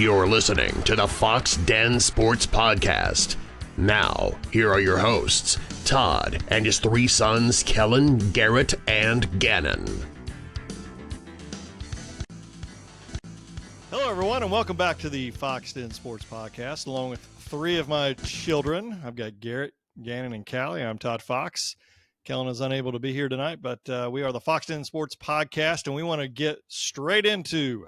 You're listening to the Foxx Den Sports Podcast. Now, here are your hosts, Todd and his three sons, Kellen, Garrett, and Gannon. Hello, everyone, and welcome back to the Foxx Den Sports Podcast, along with three of my children. I've got Garrett, Gannon, and Callie. I'm Todd Foxx. Kellen is unable to be here tonight, but we are the Foxx Den Sports Podcast, and we want to get straight into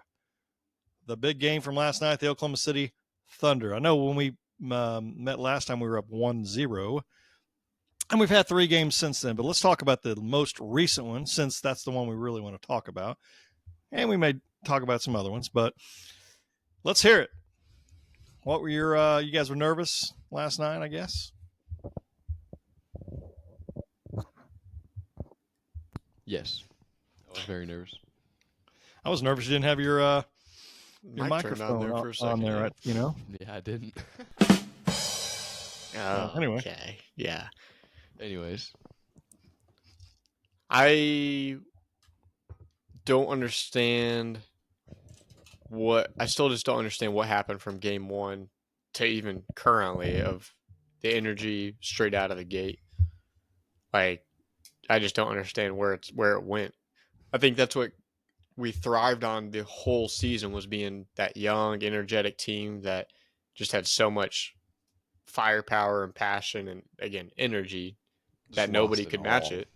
the big game from last night, the Oklahoma City Thunder. I know when we met last time, we were up 1-0, and we've had three games since then, but let's talk about the most recent one, since that's the one we really want to talk about, and we may talk about some other ones, but let's hear it. What were your you guys were nervous last night, I guess? Yes, I was very nervous. I was nervous you didn't have your microphone there for a second, on there, right? You know? Yeah, I didn't. Anyway. Okay. Yeah. Anyways, I don't understand I still just don't understand what happened from game one to even currently of the energy straight out of the gate. Like, I just don't understand where it went. I think that's what we thrived on the whole season, was being that young, energetic team that just had so much firepower and passion and, again, energy that nobody could match it.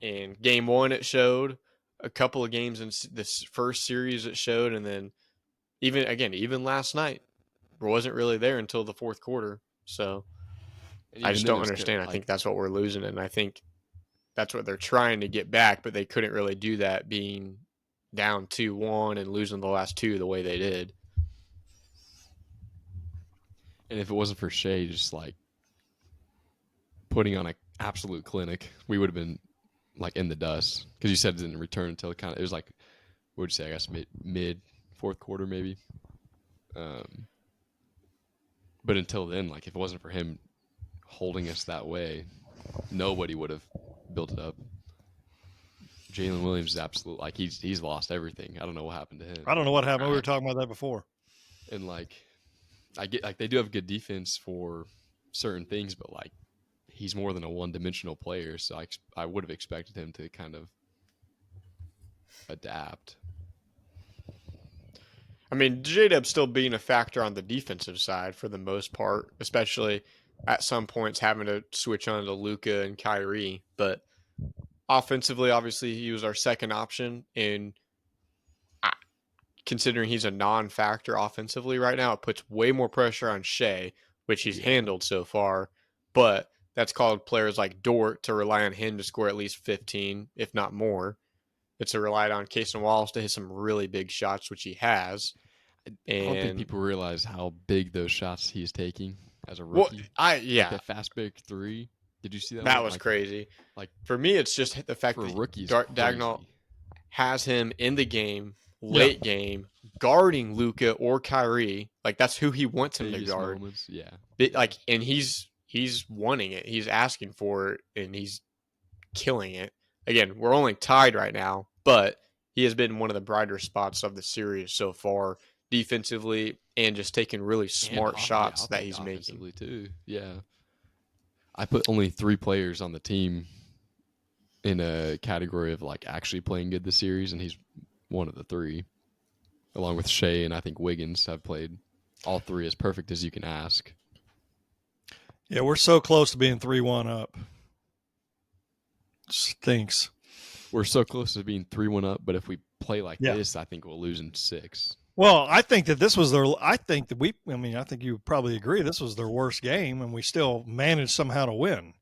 And game one, it showed. A couple of games in this first series, it showed. And then even last night, it wasn't really there until the fourth quarter. So I just don't understand. I think that's what we're losing. And I think that's what they're trying to get back, but they couldn't really do that being down 2-1 and losing the last two the way they did. and if it wasn't for Shai just like putting on an absolute clinic, we would have been like in the dust, because you said it didn't return until it was like, what would you say, I guess mid fourth quarter maybe. But until then, like if it wasn't for him holding us that way, nobody would have built it up. Jaylen Williams is absolute, like he's lost everything. I don't know what happened to him. I don't know what happened. We were talking about that before. And like I get, like they do have good defense for certain things, but like he's more than a one-dimensional player, so I would have expected him to kind of adapt. I mean, J-Dub still being a factor on the defensive side for the most part, especially at some points having to switch on to Luca and Kyrie. But offensively, obviously, he was our second option. And considering he's a non-factor offensively right now, it puts way more pressure on Shai, which he's handled so far. But that's called players like Dort to rely on him to score at least 15, if not more. It's relied on Cason Wallace to hit some really big shots, which he has. I don't think people realize how big those shots he's taking as a rookie. Well, like that fast break three. Did you see that? That was crazy. Like for me, it's just the fact that rookies, Dagnall has him in the game, late game, guarding Luca or Kyrie. Like that's who he wants him to guard. Moments, yeah. Like, and he's wanting it. He's asking for it, and he's killing it. Again, we're only tied right now, but he has been one of the brighter spots of the series so far, defensively, and just taking really smart shots that he's making. Too. Yeah. I put only 3 players on the team in a category of like actually playing good this series, and he's one of the 3, along with Shai and I think Wiggins have played all 3 as perfect as you can ask. Yeah, we're so close to being 3-1 up. Stinks. We're so close to being 3-1 up, but if we play like this, I think we'll lose in 6. Well, I think that this was I think you would probably agree this was their worst game, and we still managed somehow to win.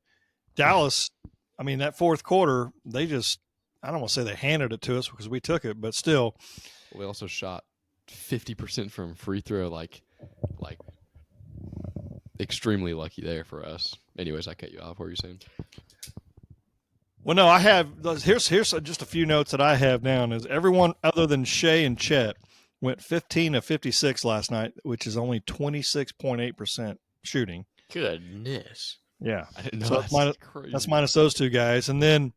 Dallas, I mean, that fourth quarter, they just, I don't want to say they handed it to us because we took it, but still. We also shot 50% from free throw, like extremely lucky there for us. Anyways, I cut you off. What were you saying? Well, no, here's just a few notes that I have down. Is everyone other than Shai and Chet went 15 of 56 last night, which is only 26.8% shooting. Goodness. Yeah. I didn't know. So that's minus those 2 guys. And then,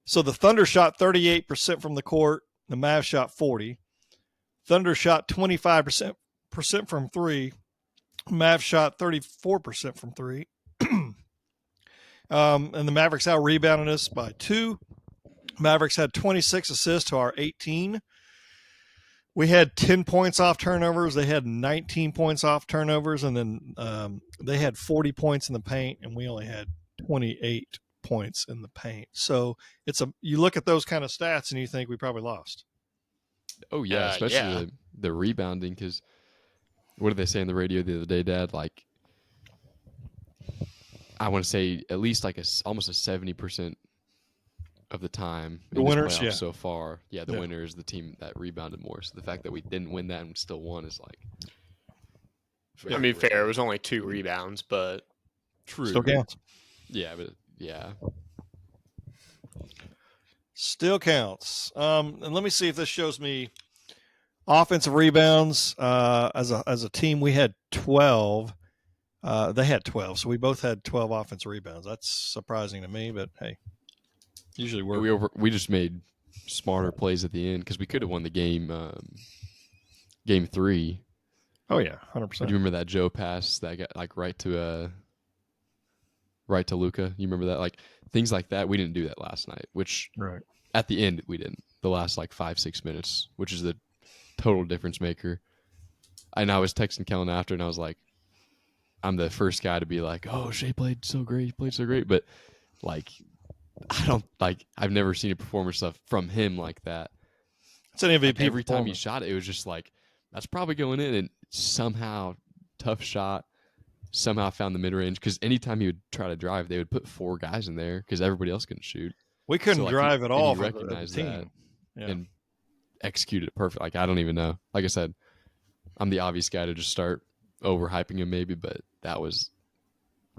so the Thunder shot 38% from the court. The Mavs shot 40. Thunder shot 25% 38% from three. Mavs shot 34% from three. And the Mavericks out-rebounded us by 2. Mavericks had 26 assists to our 18. We had 10 points off turnovers. They had 19 points off turnovers, and then they had 40 points in the paint, and we only had 28 points in the paint. So you look at those kind of stats, and you think we probably lost. Oh yeah, especially the rebounding. Because what did they say on the radio the other day, Dad? Like, I want to say at least like almost a 70% of the time the winners, so far, the winner is the team that rebounded more. So the fact that we didn't win that and still won is like, I mean, fair. It was only 2 rebounds, but true. Still counts. Yeah, but yeah, still counts. And let me see if this shows me offensive rebounds. As a team, we had 12. They had 12, so we both had 12 offensive rebounds. That's surprising to me, but hey. Usually we just made smarter plays at the end because we could have won the game. Game 3. Oh yeah, 100%. Do you remember that Joe pass that got like right to Luca? You remember that? Like things like that. We didn't do that last night. Which at the end we didn't. The last like 5-6 minutes, which is the total difference maker. And I was texting Kellen after, and I was like, I'm the first guy to be like, "Oh, Shai played so great. He played so great," but like. I've never seen a performance stuff from him like that. It's an MVP. Like every time he shot it, it was just like, that's probably going in, and somehow, tough shot, somehow found the mid-range. Because anytime he would try to drive, they would put 4 guys in there because everybody else couldn't shoot. We couldn't drive at all. He recognized that and executed it perfect. Like, I don't even know. Like I said, I'm the obvious guy to just start overhyping him maybe, but that was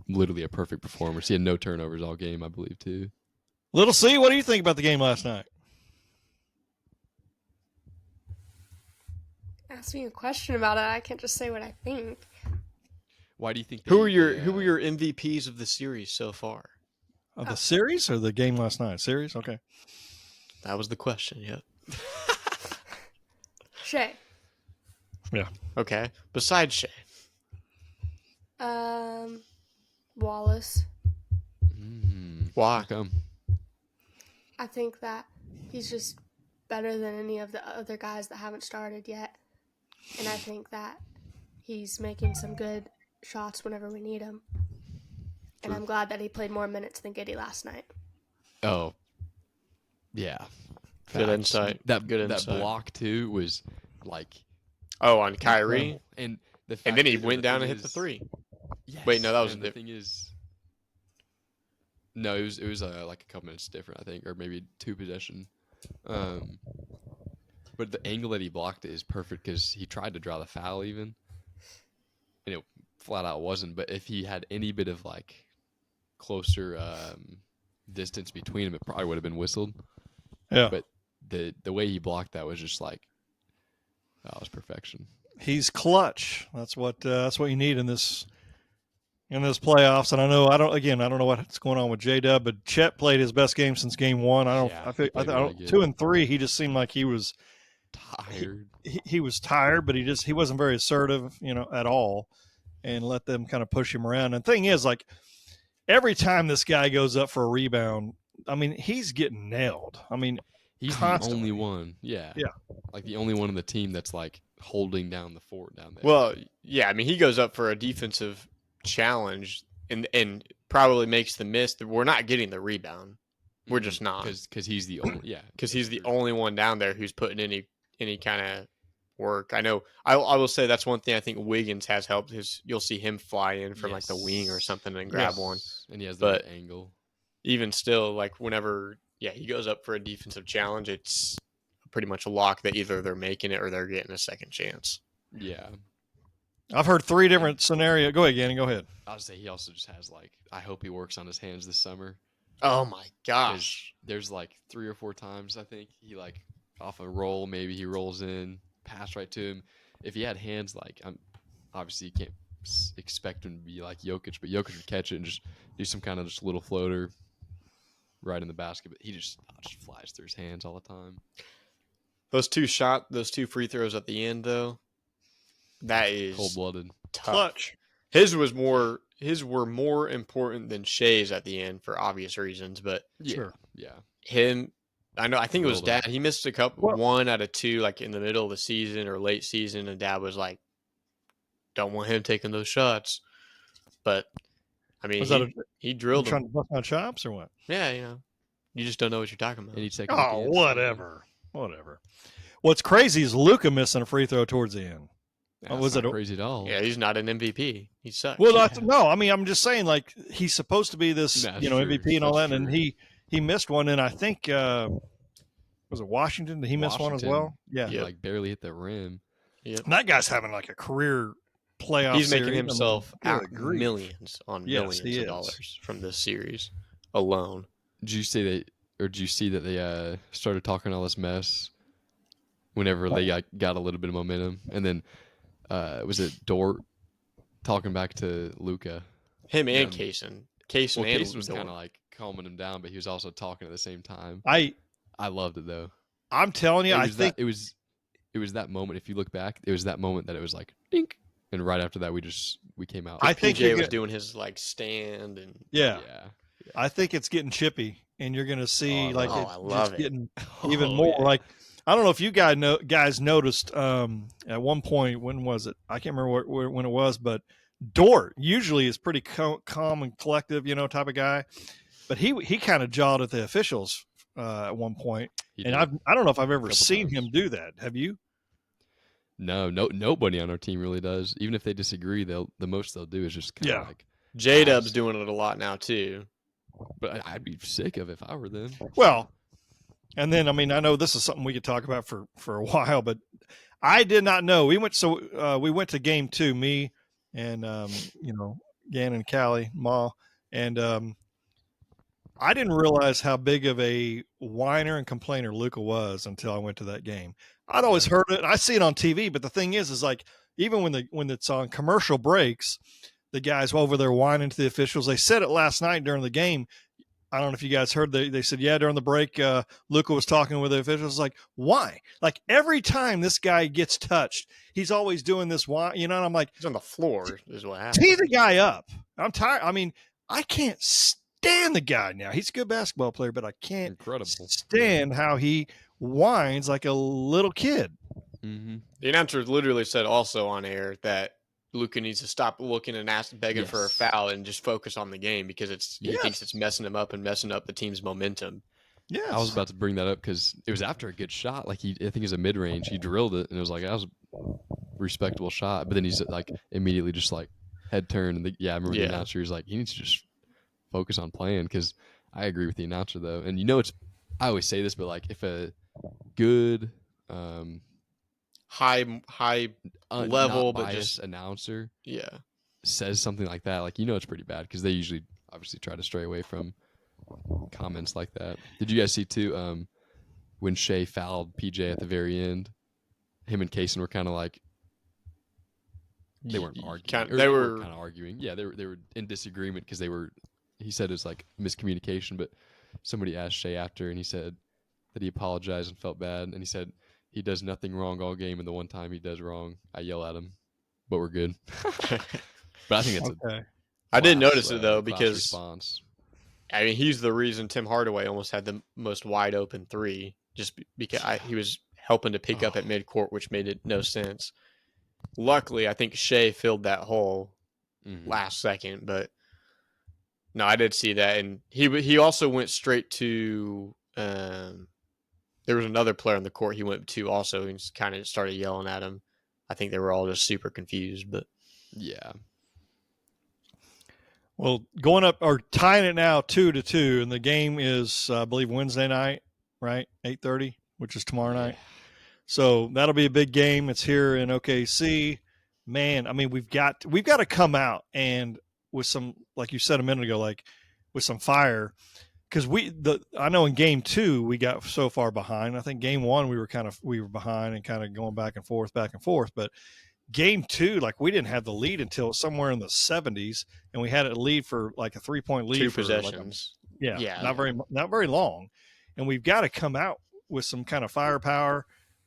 literally a perfect performance. He had no turnovers all game, I believe, too. Little C, what do you think about the game last night? Ask me a question about it. I can't just say what I think. Why do you think? Who were your MVPs of the series so far? Of the series or the game last night? Series, okay. That was the question. Yep. Shai. Yeah. Okay. Besides Shai. Wallace. Why? Come. I think that he's just better than any of the other guys that haven't started yet. And I think that he's making some good shots whenever we need him. And I'm glad that he played more minutes than Giddey last night. Oh, yeah. Good insight. That insight. block, too, was like... Oh, on Kyrie? And then he went down and hit the 3. Yes. Wait, no, that was the thing is... No, it was like a couple minutes different, I think, or maybe 2 possession. But the angle that he blocked it is perfect because he tried to draw the foul even, and it flat out wasn't. But if he had any bit of like closer distance between him, it probably would have been whistled. Yeah. But the way he blocked that was just like, that was perfection. He's clutch. That's what you need in this playoffs. And I don't know what's going on with J-Dub, but Chet played his best game since game 1. I think 2 and 3, he just seemed like he was tired. He was tired, but he wasn't very assertive, at all, and let them kind of push him around. And the thing is, like, every time this guy goes up for a rebound, I mean, he's getting nailed. I mean, he's constantly. the only one. Yeah. Yeah. Like the only one on the team that's like holding down the fort down there. Well, yeah, I mean, he goes up for a defensive challenge and probably makes the miss. We're not getting the rebound. We're just not. Because he's the only because he's the only one down there who's putting any kind of work. I know. I will say that's one thing I think Wiggins has helped. You'll see him fly in from like the wing or something and grab one, and he has the right angle. Even still, like whenever he goes up for a defensive challenge, it's pretty much a lock that either they're making it or they're getting a second chance. Yeah. I've heard 3 different scenarios. Go ahead, Gannon. Go ahead. I would say he also just has like, I hope he works on his hands this summer. Oh my gosh. There's like 3 or 4 times I think he like off a roll, maybe he rolls in, pass right to him. If he had hands like, obviously you can't expect him to be like Jokic, but Jokic would catch it and just do some kind of just little floater right in the basket. But he just flies through his hands all the time. Those 2 free throws at the end though. That is Cold-blooded. tough. Clutch. His were more important than Shai's at the end for obvious reasons, but Sure. Yeah. I think it was Drilled him. Dad. He missed a couple, 1 out of 2, like in the middle of the season or late season, and Dad was like, "Don't want him taking those shots." But I mean, he drilled trying him. to bust my chops or what? Yeah, you just don't know what you're talking about. And he'd second Oh, whatever. What's crazy is Luca missing a free throw towards the end. That's was not it- crazy at all? Yeah, he's not an MVP. He sucks. Well, no, I mean, I'm just saying, like, he's supposed to be this, That's MVP true. and all that, That's and true. he missed one, and I think was it Washington? Did he miss one as Washington. well? Yeah. He like barely hit the rim. Yep. And that guy's having like a career playoff. He's making series. himself I mean, out good grief. millions on Yes, millions he of is. dollars from this series alone. Did you see that they started talking all this mess whenever they got a little bit of momentum, and then was it Dort talking back to Luca? Him and Yeah. Cason. Cason Well, and Cason was Dort. kind of like calming him down, but he was also talking at the same time. I loved it though. I'm telling you, It I was think it was that moment. If you look back, it was that moment that it was like dink, and right after that we came out. I think PJ you're was gonna- doing his like stand and yeah, yeah. I think it's getting chippy, and you're going to see I like love it it. I love just it. getting even Oh, more. yeah. Like I don't know if you guys noticed at one point, when was it? I can't remember when it was, but Dort usually is pretty calm and collective, type of guy, but he kind of jawed at the officials at one point, He and did. I don't know if I've ever Couple seen times. him do that. Have you? No, nobody on our team really does. Even if they disagree, the most they'll do is just kind of Yeah. like. J-Dub's doing it a lot now too. But I'd be sick of it if I were them. Well, and then I mean I know this is something we could talk about for a while, but I did not know we went to game 2, me and Gannon, Callie, Ma, and I didn't realize how big of a whiner and complainer Luca was until I went to that game. I'd always heard it. I see it on TV, but the thing is like even when it's on commercial breaks, the guys over there whining to the officials. They said it last night during the game. I don't know if you guys heard. They said, yeah, during the break, Luca was talking with the officials. Like, why? Like every time this guy gets touched, he's always doing this. Why? And I'm like, He's on the floor is what happened. tee the guy up. I'm tired. I mean, I can't stand the guy now. He's a good basketball player, but I can't Incredible. stand how he whines like a little kid. Mm-hmm. The announcer literally said also on air that Luca needs to stop looking and begging for a Yes. foul and just focus on the game because he Yes. thinks it's messing him up and messing up the team's momentum. Yes. I was about to bring that up because it was after a good shot. Like I think it was a mid range. He drilled it, and it was like that was a respectable shot. But then he's like immediately just like head turn. And I remember the Yeah. announcer was like, "He needs to just focus on playing." Because I agree with the announcer though, and I always say this, but like if a good High level, not but biased just announcer yeah. says something like that, like it's pretty bad because they usually obviously try to stray away from comments like that. Did you guys see too when Shai fouled PJ at the very end? Him and Cason were kind of like they weren't arguing. They were kind of arguing. Yeah, they were in disagreement because he said it was like miscommunication, but somebody asked Shai after and he said that he apologized and felt bad, and he said he does nothing wrong all game, and the one time he does wrong, I yell at him, but we're good. But I think it's okay. I did class, notice it though class because response. I mean he's the reason Tim Hardaway almost had the most wide open three just because he was helping to pick up at midcourt, which made it no sense. Luckily, I think Shai filled that hole Mhm. last second, but no, I did see that, and he also went straight to. There was another player on the court he went to also, and just kind of started yelling at him. I think they were all just super confused, but Yeah. Well, going up or tying it now 2-2, and the game is, I believe, Wednesday night, right? 8:30, which is tomorrow night. So that'll be a big game. It's here in OKC. Man, I mean, we've got to come out and with some, like you said a minute ago, like with some fire, because I know in game 2 we got so far behind. I think game 1 we were behind and kind of going back and forth, but game 2, like we didn't have the lead until somewhere in the 70s, and we had a lead for like a 3-point lead 2 for possessions. not very long, and we've got to come out with some kind of firepower,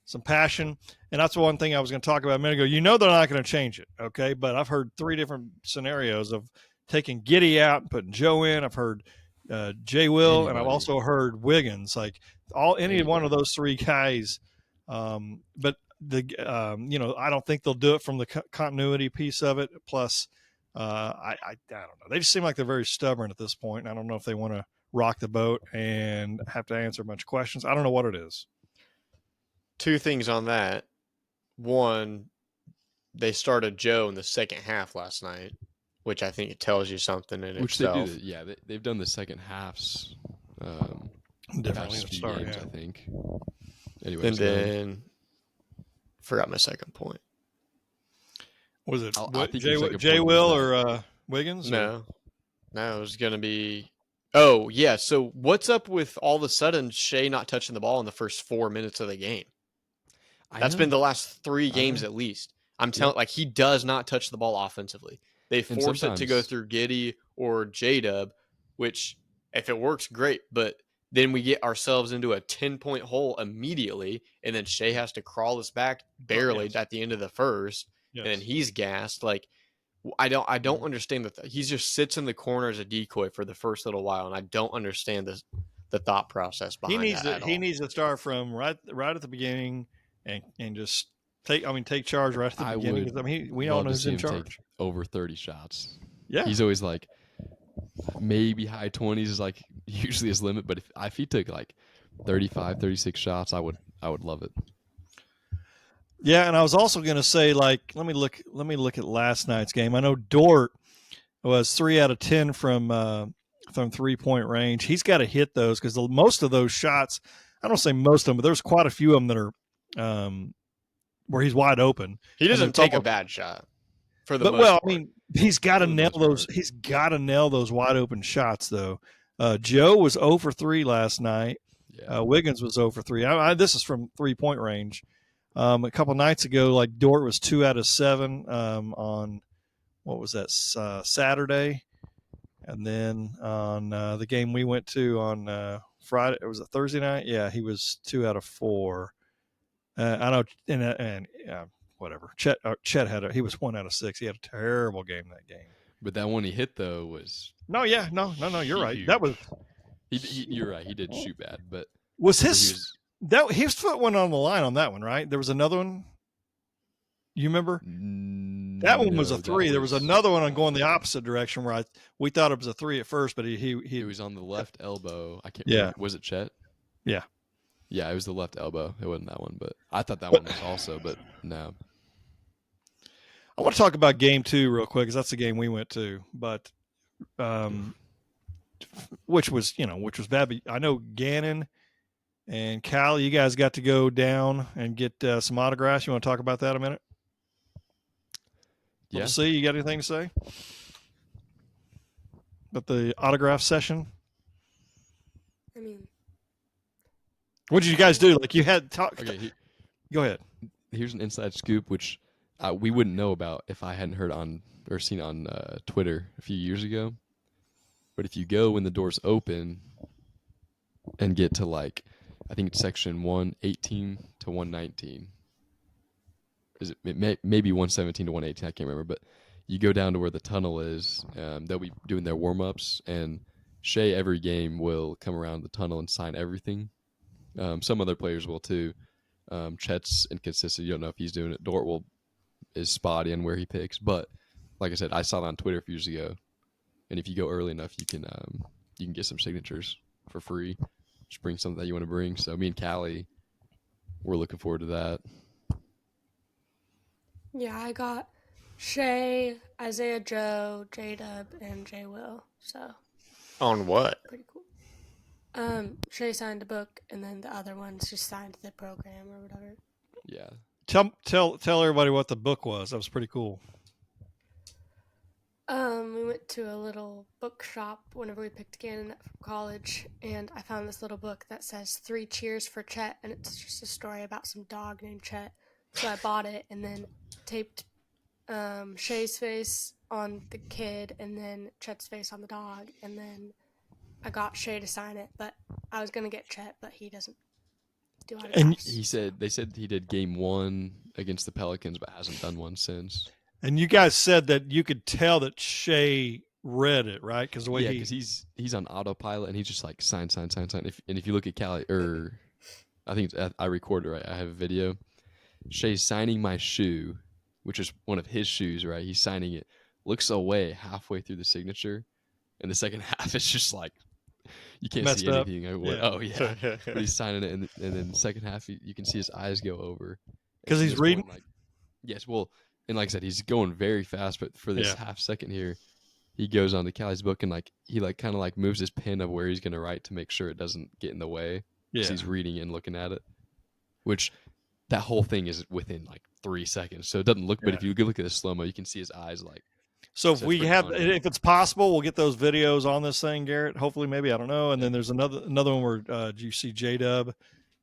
some passion. And that's one thing I was going to talk about a minute ago. You know they're not going to change it, okay? But I've heard 3 different scenarios of taking Giddey out and putting Joe in. I've heard Jay Will, and I've also heard Wiggins. Like any one of those 3 guys. But I don't think they'll do it from the continuity piece of it. Plus, I don't know. They just seem like they're very stubborn at this point. I don't know if they want to rock the boat and have to answer a bunch of questions. I don't know what it is. 2 things on that. One, they started Joe in the second half last night, which I think it tells you something in itself. They do. Yeah, they've done the second halves. Definitely the start, games, yeah. I think. Anyways, and then forgot my second point. Was it Jay Will or Wiggins? No, it was going to be. Oh, yeah. So what's up with all of a sudden Shai not touching the ball in the first 4 minutes of the game? That's been the last 3 games at least. I'm telling, like, he does not touch the ball offensively. They force it to go through Giddey or J-Dub, which, if it works, great. But then we get ourselves into a 10-point hole immediately, and then Shai has to crawl us back barely at the end of the first, and then he's gassed. Like, I don't understand that. He just sits in the corner as a decoy for the first little while, and I don't understand the thought process behind that. He needs to start from right at the beginning and just take charge right at the beginning. We all know who's in charge. Over 30 shots. Yeah, he's always like maybe high 20s is like usually his limit, but if he took like 35, 36 shots, I would love it. Yeah, and I was also going to say, like, let me look at last night's game. I know Dort was 3 out of 10 from 3-point range. He's got to hit those because most of those shots, I don't say most of them, but there's quite a few of them that are where he's wide open. He doesn't take a bad shot for the most part. I mean, he's got to nail those. He's got to nail those wide open shots, though. Joe was 0 for 3 last night. Yeah. Wiggins was 0 for 3. This is from 3-point range. A couple nights ago, like Dort was 2 out of 7 on what was that Saturday, and then on the game we went to on Friday, it was a Thursday night. Yeah, he was 2 out of 4. I know, and whatever. Chet he was 1 out of 6. He had a terrible game that game. But that one he hit though was no. You're right. That was you're right. He did shoot bad, but was his. His foot went on the line on that one, right? There was another one. You remember? That one was a 3. There was another one on going the opposite direction where we thought it was a 3 at first, but he was on the left elbow. I can't remember. Was it Chet? Yeah. Yeah, it was the left elbow. It wasn't that one, but I thought that one was also, but no. I want to talk about game 2 real quick because that's the game we went to, but which was bad. But I know Gannon and Cal, you guys got to go down and get some autographs. You want to talk about that a minute? Yeah. See, you got anything to say about the autograph session? I mean, what did you guys do? Like you had talk. Okay, go ahead. Here's an inside scoop, which we wouldn't know about if I hadn't heard on or seen on Twitter a few years ago. But if you go when the doors open and get to like, I think it's section 118 to 119. Is it maybe 117 to 118? I can't remember. But you go down to where the tunnel is. They'll be doing their warm ups, and Shai every game will come around the tunnel and sign everything. Some other players will too. Chet's inconsistent. You don't know if he's doing it. Dort is spotty on where he picks. But like I said, I saw it on Twitter a few years ago. And if you go early enough, you can get some signatures for free. Just bring something that you want to bring. So me and Callie, we're looking forward to that. Yeah, I got Shai, Isaiah Joe, J-Dub, and J Will. So on what? Pretty cool. Shai signed a book, and then the other ones just signed the program or whatever. Yeah. Tell everybody what the book was. That was pretty cool. We went to a little bookshop whenever we picked Gannon up from college, and I found this little book that says 3 Cheers for Chet, and it's just a story about some dog named Chet. So I bought it and then taped Shai's face on the kid and then Chet's face on the dog, and then I got Shai to sign it, but I was going to get Chet, but he doesn't do autographs. They said he did game 1 against the Pelicans, but hasn't done one since. And you guys said that you could tell that Shai read it, right? Because the way because he's on autopilot and he's just like sign. If you look at Callie, or I think I recorded, right? I have a video. Shai's signing my shoe, which is one of his shoes, right? He's signing it. Looks away halfway through the signature, and the second half is just like you can't messed see up. anything. Yeah. Oh yeah, but he's signing it, and then the second half you can see his eyes go over because he's reading. Yes, well, and like I said, he's going very fast, but for this half second here, he goes on to Callie's book and he kind of moves his pen of where he's going to write to make sure it doesn't get in the way. Yeah, he's reading it and looking at it, which that whole thing is within 3 seconds, so it doesn't look. But if you look at the slow mo, you can see his eyes So if if it's possible, we'll get those videos on this thing, Garrett. Hopefully, maybe, I don't know. And then there's another one where you see J-Dub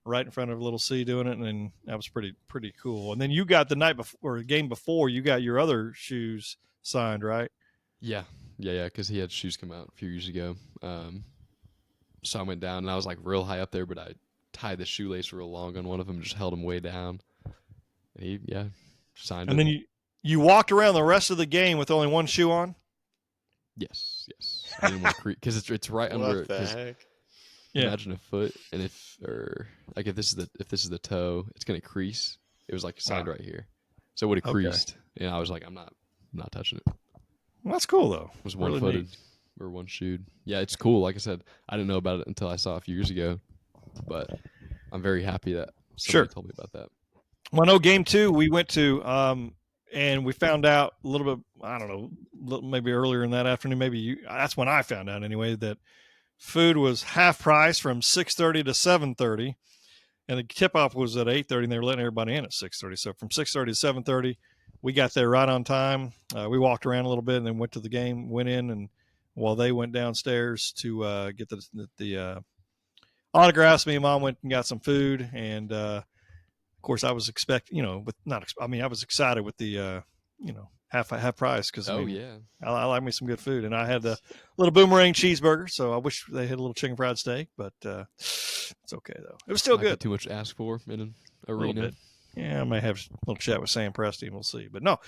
right in front of Little C doing it, and then that was pretty cool. And then you got the night before, or the game before, you got your other shoes signed, right? Yeah, because he had shoes come out a few years ago. So I went down, and I was real high up there, but I tied the shoelace real long on one of them, just held him way down. And he, signed it. And then you walked around the rest of the game with only one shoe on? Yes. I didn't want to crease, because it's right under it. What the heck? Yeah. Imagine a foot, and if this is the toe, it's gonna crease. It was signed right here, so it would have creased. And I was like, I'm not touching it. Well, that's cool though. It was one footed or one shoed. Yeah, it's cool. Like I said, I didn't know about it until I saw it a few years ago, but I'm very happy that somebody told me about that. Well, no, game 2 we went to, and we found out a little bit, I don't know, maybe earlier in that afternoon, that's when I found out anyway, that food was half price from 6:30 to 7:30, and the tip-off was at 8:30, and they were letting everybody in at 6:30. So from 6:30 to 7:30, we got there right on time. We walked around a little bit and then went to the game, went in, and while they went downstairs to get the autographs, me and Mom went and got some food, and of course I was I was excited with the half price, because I like me some good food, and I had the little boomerang cheeseburger, so I wish they had a little chicken fried steak, but it's okay though. It was still good. Too much to ask for in an arena. Yeah, I may have a little chat with Sam Presti, and we'll see. But no,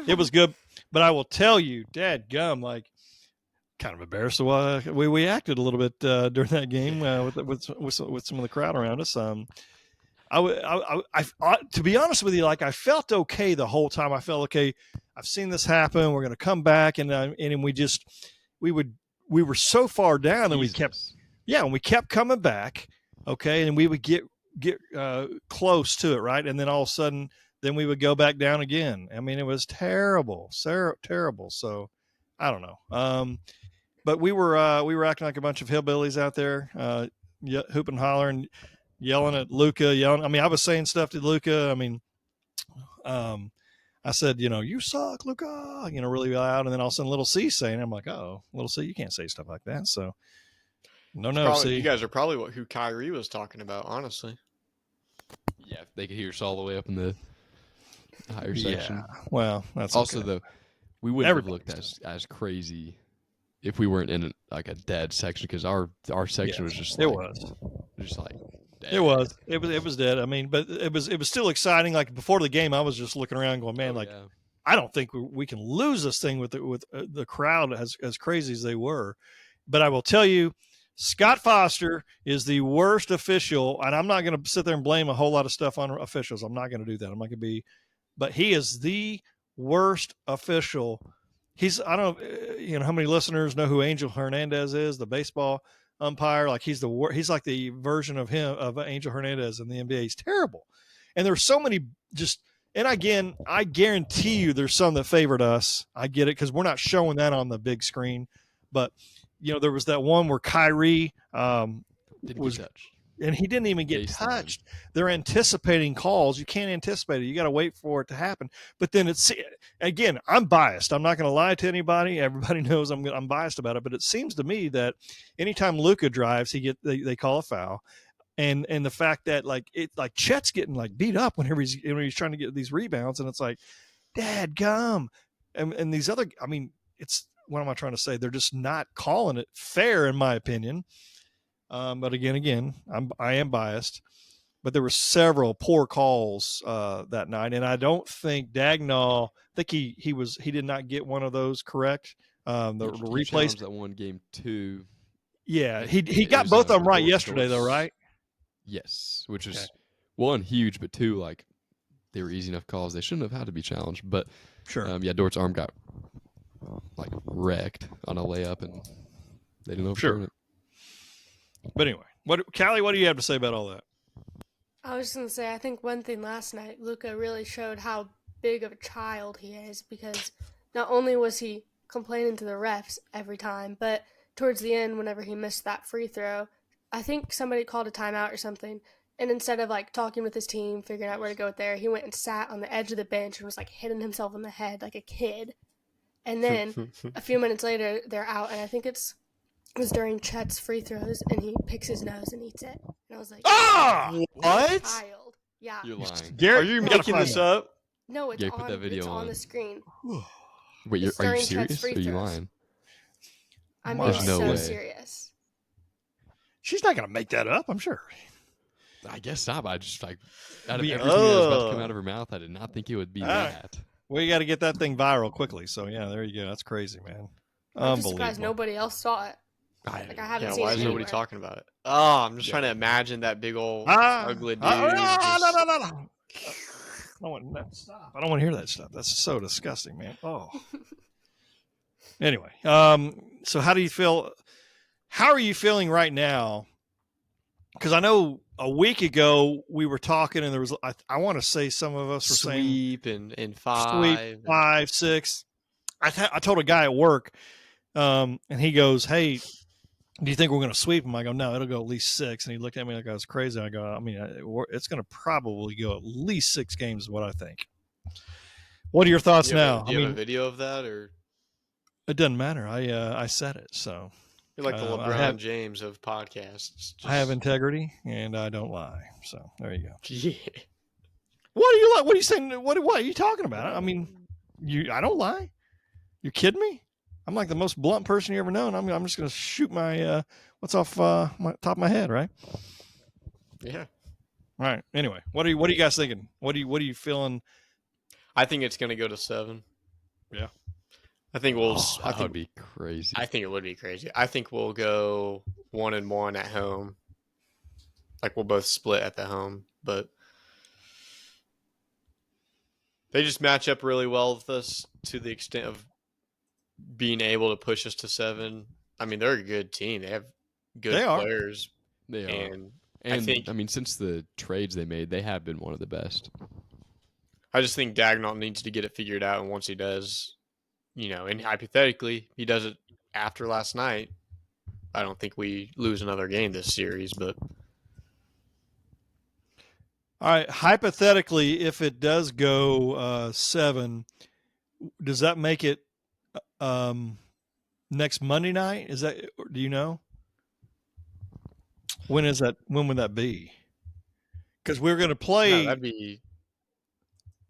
it was good. But I will tell you, dadgum, kind of embarrassed the way we acted a little bit during that game with some of the crowd around us. To be honest with you, I felt okay the whole time. I felt okay. I've seen this happen. We're going to come back, and we were so far down that we kept coming back. Okay, and we would get close to it, right? And then all of a sudden, then we would go back down again. I mean, it was terrible. So I don't know. But we were acting like a bunch of hillbillies out there, hooping, hollering, yelling at Luca, I mean, I was saying stuff to Luca. I mean, I said, you suck, Luca, really loud. And then all of a sudden Little C saying, I'm like, oh, Little C, you can't say stuff like that. So see. You guys are probably who Kyrie was talking about, honestly. Yeah, they could hear us all the way up in the higher section. Yeah, well, that's also okay. Though, we wouldn't have looked as crazy if we weren't in a dead section, because our section was just dead. It was dead. I mean, but it was still exciting. Before the game, I was just looking around going, man, I don't think we can lose this thing with the crowd as crazy as they were. But I will tell you, Scott Foster is the worst official, and I'm not going to sit there and blame a whole lot of stuff on officials. I'm not going to do that. I'm not going to be, but he is the worst official. I don't know, how many listeners know who Angel Hernandez is, the baseball umpire. He's like the version of Angel Hernandez in the NBA. He's terrible. And there's so many and again, I guarantee you there's some that favored us. I get it, because we're not showing that on the big screen. But, there was that one where Kyrie was touched. And he didn't even get touched. They're anticipating calls. You can't anticipate it. You got to wait for it to happen. But then again, I'm biased. I'm not going to lie to anybody. Everybody knows I'm biased about it. But it seems to me that anytime Luca drives, they call a foul. And the fact that Chet's getting beat up whenever he's trying to get these rebounds, and it's dadgum. And these other, I mean, what am I trying to say? They're just not calling it fair, in my opinion. But again, I am biased. but there were several poor calls that night, and I don't think Dagnall. I think he did not get one of those correct. The replays challenged that one game 2. Yeah, he got both of them right yesterday, though, right? Yes, which is one huge, but 2 like they were easy enough calls. They shouldn't have had to be challenged, but sure. Dort's arm got like wrecked on a layup, and they didn't overturn it. But anyway, Callie, what do you have to say about all that? I was just going to say, I think one thing last night, Luca really showed how big of a child he is, because not only was he complaining to the refs every time, but towards the end, whenever he missed that free throw, I think somebody called a timeout or something, and instead of like talking with his team, figuring out where to go with there, he went and sat on the edge of the bench and was like hitting himself in the head like a kid. And then a few minutes later, they're out, and I think it was during Chet's free throws, and he picks his nose and eats it. And I was like, what? Child. Yeah. You're lying. Garrett, Are you making this up? No, it's Garrett, on. put that video it's on on. the screen. Wait, It's are you during Chet's serious? free Or are you throws. lying? I'm There's being no so way. serious. She's not going to make that up, I'm sure. I guess not. But I just like out of Yeah. everything that was about to come out of her mouth, I did not think it would be right. that. We got to get that thing viral quickly. So yeah, there you go. That's crazy, man. I'm just surprised Unbelievable. nobody else saw it. I haven't Yeah, seen why it is nobody anywhere. talking about it? Oh, I'm just trying to imagine that big old ugly dude. No. just- I don't want that stop. I don't want to hear that stuff. That's so disgusting, man. Oh. Anyway, so how do you feel? How are you feeling right now? Because I know a week ago we were talking, and there was I want to say some of us were saying Sweep and sweep 5. 5, 6. I told a guy at work, and he goes, "Hey, do you think we're going to sweep them?" I go, "No, it'll go at least 6." And he looked at me like I was crazy. I go, "I mean, it's going to probably go at least 6 games, is what I think." What are your thoughts now? Do you have a video of that, or it doesn't matter. I said it, so you're like the I LeBron have- James of podcasts? I have integrity and I don't lie. So there you go. Yeah. What are you like? What are you saying? What are you talking about? I mean, I don't lie. You kidding me? I'm like the most blunt person you ever known. I'm just going to shoot my what's off my top of my head, right? Yeah. All right. Anyway, what are you guys thinking? What are you feeling? I think it's going to go to 7. Yeah. I think we'll. That would be crazy. I think it would be crazy. I think we'll go 1-1 at home. Like we'll both split at the home, but they just match up really well with us to the extent of being able to push us to 7. I mean, they're a good team. They have good They are. players. They are. And I mean, since the trades they made, they have been one of the best. I just think Dagnall needs to get it figured out, and once he does, and hypothetically, he does it after last night, I don't think we lose another game this series, but All right. Hypothetically, if it does go 7, does that make it next Monday night? Is that? Do you know? When is that? When would that be? Because we're going to play. no, that'd be.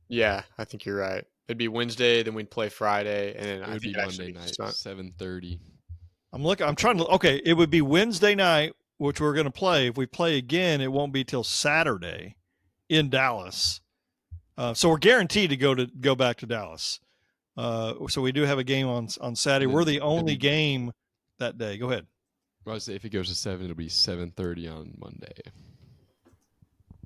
Yeah, I think you're right. It'd be Wednesday, then we'd play Friday, and then It I would think be it'd actually Monday night, Sun- 7:30. I'm trying to. Okay, it would be Wednesday night, which we're going to play. If we play again, it won't be till Saturday in Dallas. So we're guaranteed to go back to Dallas. So we do have a game on Saturday. We're the only game that day. Go ahead. I would say if it goes to 7, it'll be 7:30 on Monday.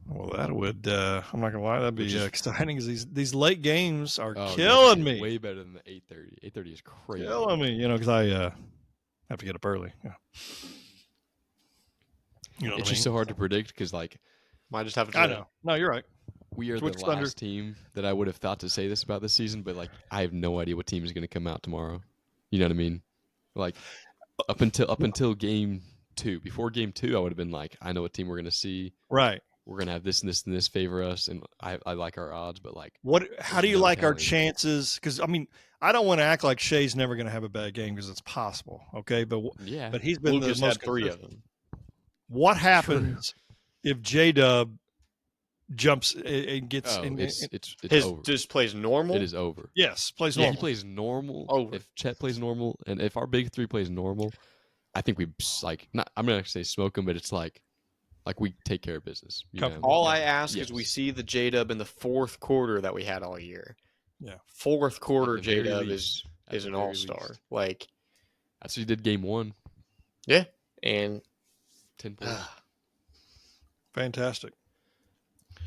Well, that would. I'm not gonna lie. That'd be Which is- exciting. Because these late games are Oh, killing yeah, me. Way better than the 8:30. 8:30 is crazy. Killing me. Because I have to get up early. Yeah. You know It's what I just mean? so hard to predict because, like, Might just have to. I know. No, you're right. we are Twitch the Thunder. last team that I would have thought to say this about this season, but, like, I have no idea what team is going to come out tomorrow. You know what I mean? Like, up until game 2. Before game 2, I would have been like, I know what team we're going to see. Right. We're going to have this and this and this favor us, and I like our odds, but, like, How do you no like our telling. chances? Because I mean, I don't want to act like Shai's never going to have a bad game because it's possible. Okay, but yeah. he's been Lucas the most had 3 of consistent. them. What happens if J-Dub jumps and gets? Oh, and, it's His over. just plays normal. It is over. yes, plays If he normal. plays normal, Over. if Chet plays normal, and if our big 3 plays normal, I think we like not. I'm not gonna say smoke him, but it's like Like we take care of business. You Come- know? All I ask Yes. is we see the J-Dub in the fourth quarter that we had all year. Yeah. Fourth quarter At the very J-Dub least. At is the an very all-star. least. Like, That's what he did game 1. yeah. And 10 points. Fantastic.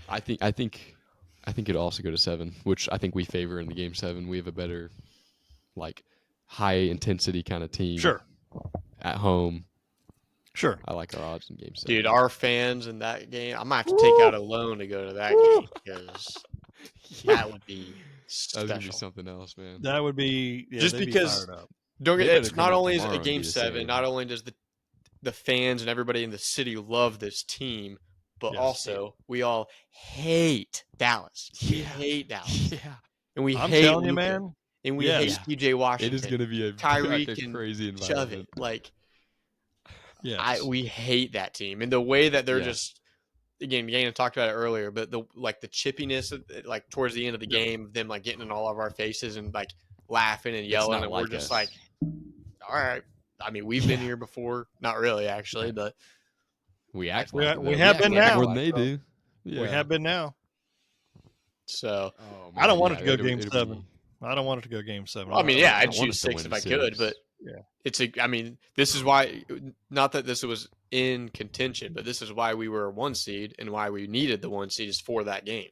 I think it'll also go to 7, which I think we favor in the game 7. We have a better, like, high intensity kind of team. Sure. At home. Sure. I like our odds in game 7. dude, our fans in that game, I might have to take out a loan to go to that game because that would be That's gonna be special. something else, man. That would be Just they'd be because- fired up. Don't They get better it's come not out only is it tomorrow a and game be the 7, same. not only does the fans and everybody in the city love this team, but Yes. also we all hate Dallas. We Yeah. hate Dallas. Yeah. And we I'm hate telling you, Luca, man. and we Yes. hate TJ Washington. It is going to be a, Kyrie like a can crazy shove environment. it. Like Yes. we hate that team. And the way that they're Yeah. just again, Gannon talked about it earlier, but the chippiness like towards the end of the game, them like getting in all of our faces and like laughing and yelling, not and we're like just us. like, all right. I mean, we've been here before. Not really, actually, but We act We like ha- it, we though. have act been like it now, more than they so do. Yeah. We have been now. so Oh, I don't man, want it to go it'll- game it'll 7. be- I don't want it to go game 7. I mean, yeah, I I'd want choose us to 6 win if I could, 6. but Yeah. it's a. I mean, this is why. Not that this was in contention, but this is why we were a 1 seed and why we needed the 1 seed is for that game.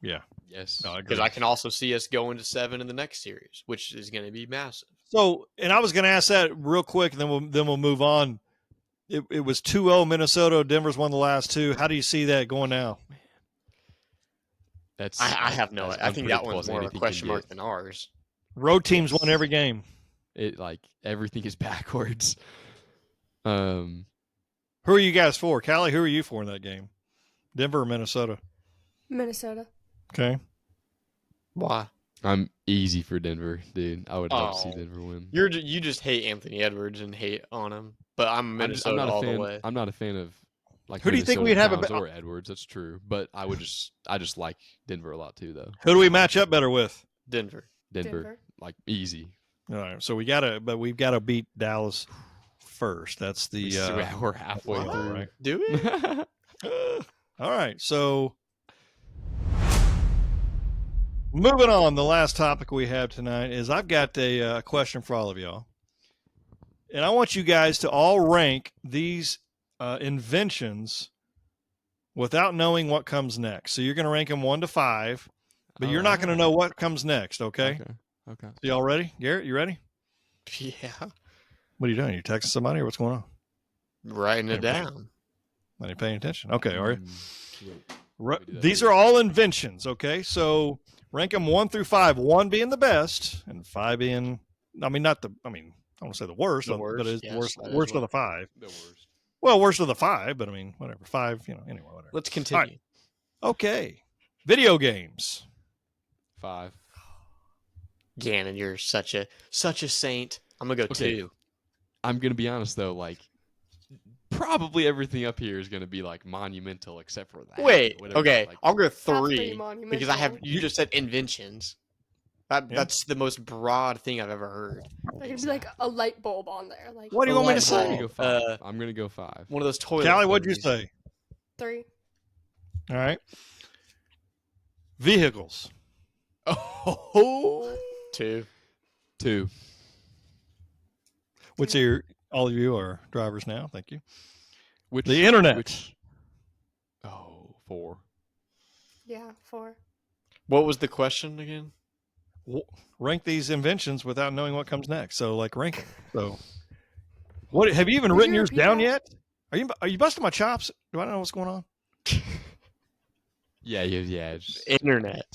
Yeah. Yes. No, I Because agree. I can also see us going to 7 in the next series, which is going to be massive. So, and I was going to ask that real quick, and then we'll move on. It was 2-0 Minnesota. Denver's won the last 2. How do you see that going now? That's I have no. as I think that unpredictable one's as more of a anything can question mark get. than ours. Road teams won every game. It like everything is backwards. Who are you guys for? Callie, who are you for in that game? Denver or Minnesota? Minnesota. Okay. Why? I'm easy for Denver, dude. I would love to see Oh. Denver win. You just hate Anthony Edwards and hate on him, but I'm Minnesota not a all fan. the way. I'm not a fan of like Who do you think Minnesota we'd have a Towns be- or Edwards. That's true, but I just like Denver a lot too, though. Who do we match up better with? Denver. Denver. Like easy. All right. So we've got to beat Dallas first. That's the We're halfway wow, through. right. Do we? All right. So moving on, the last topic we have tonight is I've got a question for all of y'all. And I want you guys to all rank these inventions without knowing what comes next. So you're going to rank them 1 to 5, but you're not going to know what comes next, okay? Okay. So y'all ready? Garrett, you ready? Yeah. What are you doing? You texting somebody or what's going on? Writing it down. Not even paying attention. Okay, all right. We do that These too. are all inventions, okay? So rank them 1 through 5, 1 being the best and 5 being, I don't want to say the worst, The but worst, it's yes, the worst, that is worst of what- the 5. The worst. Well, worst of the 5, but whatever. 5, anyway, whatever. Let's continue. Okay. Video games. 5. Gannon, you're such a saint. I'm gonna go Okay. 2. I'm gonna be honest though, like probably everything up here is gonna be like monumental except for that. Wait, Whatever, okay, like, I'll go That's pretty 3 monumental. because I have. You just said inventions. Yeah. That's the most broad thing I've ever heard. There could be like a light bulb on there. Like What do you want me to Light I'm say? gonna bulb. go 5. I'm gonna go 5. One of those toilet. Callie, what'd you companies. say? 3. All right. Vehicles. Oh, 2. 2. Which are all of you are drivers now. Thank you. Which The internet. Which 4. Yeah, 4. What was the question again? Rank these inventions without knowing what comes next. So rank them. So what have you even Would written you yours repeat down that? yet? Are you busting my chops? Do I know what's going on? Yeah. Just, Internet.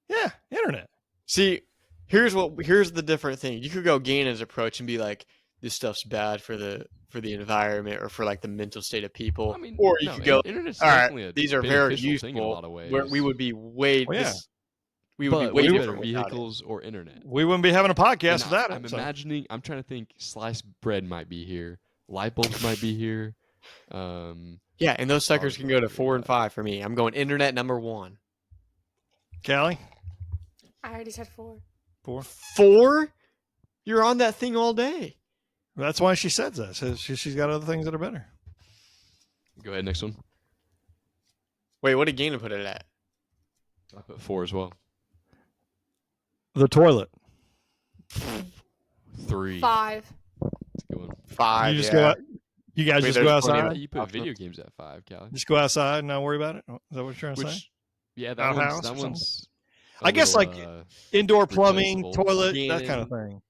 Yeah, internet. See, here's the different thing. You could go Gannon's approach and be like, this stuff's bad for the environment or for like the mental state of people. I mean, or you no, could go, internet's all definitely a right, these are very beneficial thing in a useful. lot of ways. Where we would be way, Oh, yeah. this- we would but be way which different better, without it. vehicles or internet? We wouldn't be having a podcast And without I'm it. so. imagining. I'm trying to think. Sliced bread might be here. Light bulbs might be here. Yeah, and those suckers can go to 4 and 5 for me. I'm going internet number 1. Callie? I already said 4. 4. 4? You're on that thing all day. That's why she says that. Says she's got other things that are better. Go ahead, next one. Wait, what did Gannon put it at? I put 4 as well. The toilet. 3. 5. That's a good one. 5. You just yeah. go out. You guys Wait, just there's go plenty of- outside. You put video games at 5, Callie. Just go outside and not worry about it. Is that what you're trying to say? Which, yeah, that Outhouse one's. or That something? one's. I guess like indoor plumbing, replaceable. toilet, that kind of thing.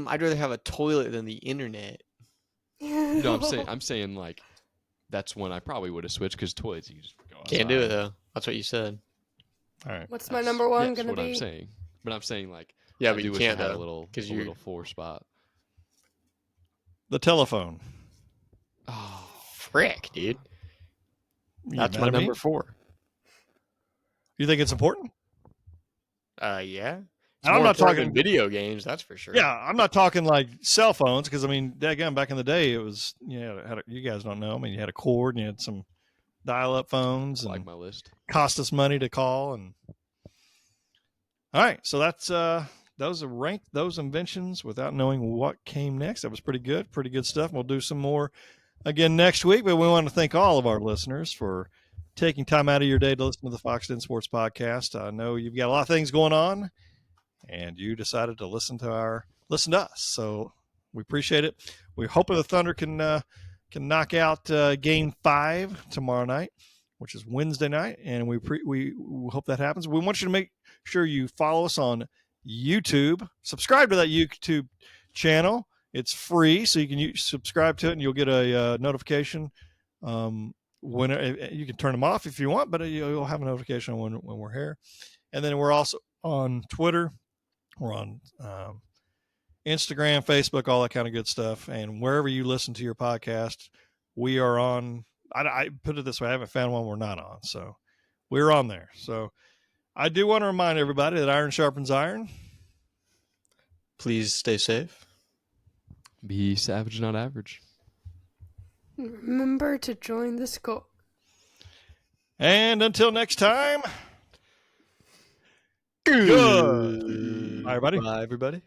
I'd rather have a toilet than the internet. No, I'm saying like that's when I probably would have switched because toilets you can just go outside. Can't do it though. That's what you said. All right. What's my number one That's gonna what I'm be? saying. But I'm saying like Yeah, I but do you wish I can't had though, a little 'cause a you- little 4 spot. The telephone. Oh, Frick, dude. You That's mad my at me? number 4. You think it's important? Yeah. It's And I'm more not important talking- than video games, that's for sure. Yeah, I'm not talking like cell phones because I mean, daggone, back in the day, it was you guys don't know. I mean, you had a cord and you had some dial-up phones, like and my list. cost us money to call. And all right, so that's those are ranked those inventions without knowing what came next. That was pretty good stuff. We'll do some more again next week, but we want to thank all of our listeners for taking time out of your day to listen to the Foxx Den Sports Podcast. I know you've got a lot of things going on, and you decided to listen to us. So we appreciate it. We're hoping the Thunder can knock out Game 5 tomorrow night, which is Wednesday night, and we hope that happens. We want you to make sure you follow us on YouTube. Subscribe to that YouTube channel. It's free, so you can subscribe to it, and you'll get a notification. When you can turn them off if you want, but you'll have a notification when we're here. And then we're also on Twitter. We're on Instagram, Facebook, all that kind of good stuff. And wherever you listen to your podcast, we are on. I put it this way: I haven't found one we're not on, so we're on there. So I do want to remind everybody that iron sharpens iron. Please stay safe. Be savage, not average. Remember to join the score. And until next time, good. Bye, everybody. Bye, everybody.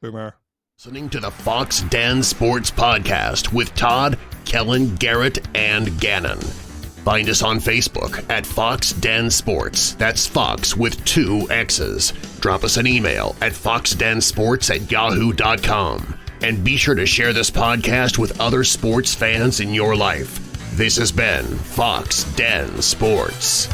Boomer. Listening to the Foxx Den Sports Podcast with Todd, Kellen, Garrett, and Gannon. Find us on Facebook at Foxx Den Sports. That's Fox with 2 X's. Drop us an email at foxdensports@yahoo.com. And be sure to share this podcast with other sports fans in your life. This has been Foxx Den Sports.